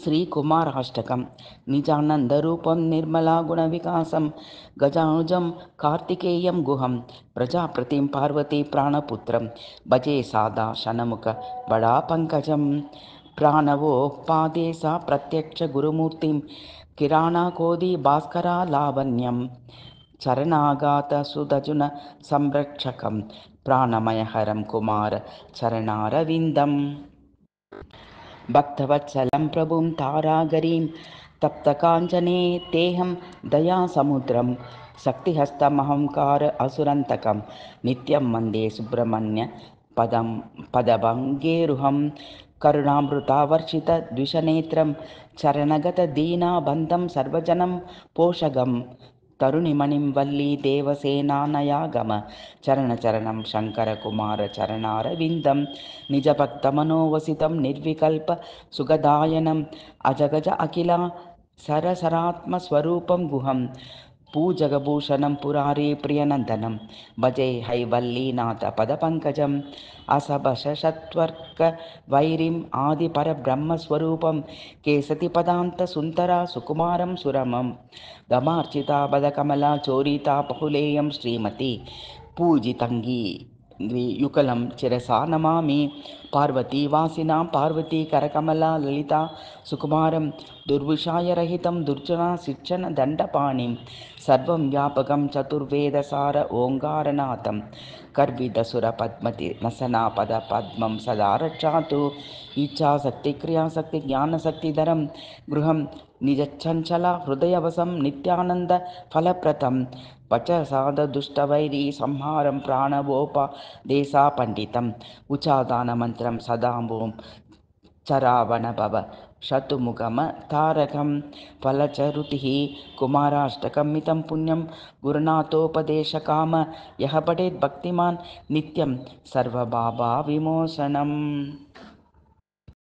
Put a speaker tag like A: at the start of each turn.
A: श्रीकुमाराष्टकं निजानन्दरूपं निर्मला गुणविकासं गजानुजं कार्तिकेयं गुहं प्रजापतिं पार्वती प्राणपुत्रं भजे सादा शनमुख बडा पंकजं प्राणवोपादे सा प्रत्यक्ष गुरुमूर्तिं किराणाकोदि भास्करा लावण्यं चरणागात सुदजुन संरक्षकं प्राणमयहरं कुमार चरणारविन्दम् भक्तवत्सलं प्रभुं तारागरीं तप्तकाञ्चने तेहं दयासमुद्रं शक्तिहस्तमहंकार असुरन्तकं नित्यं वन्दे सुब्रह्मण्य पदभङ्गेरुहं करुणामृतावर्षित द्विषनेत्रं चरणगतदीनाबन्धं सर्वजनं पोषकं तरुणिमणिं वल्ली देवसेनानयागम चरणचरणं शङ्करकुमार चरणारविन्दं निजभक्तमनोवसितं निर्विकल्प सुगदायनम् अजगज अखिला सरसरात्मस्वरूपं गुहं पूजगभूषणं पुरारी प्रियनन्दनं भजे हैवल्लीनाथ पदपङ्कजम् असभशत्वर्क वैरिम् आदिपरब्रह्मस्वरूपं केसतिपदान्तसुन्दरा सुकुमारं सुरमं गमार्चिता बदकमला चोरिता बहुलेयं श्रीमती पूजितङ्गी युगलं चिरसा नमामि पार्वतीवासिनां पार्वती करकमला ललिता सुकुमारं दुर्विषायरहितं दुर्जना शिक्षण दण्डपाणिं सर्वं व्यापकं चतुर्वेदसार ओङ्कारनाथं कर्विदसुरपद्मति नसनापदपद्मं सदा रक्षातु इच्छाशक्तिक्रियाशक्तिज्ञानशक्तिधरं गृहं निजचञ्चला हृदयवसं नित्यानन्दफलप्रदं पचसादुष्टवैरी संहारं प्राणवोपदेशा पण्डितम् उचादानमन्त्रं सदाम्बों चरावणभव शतुमुखमतारकं फलचरुतिः कुमाराष्टकमितं पुण्यं गुरुनाथोपदेशकाम यः पठेत् भक्तिमान् नित्यं सर्वभावविमोचनम्।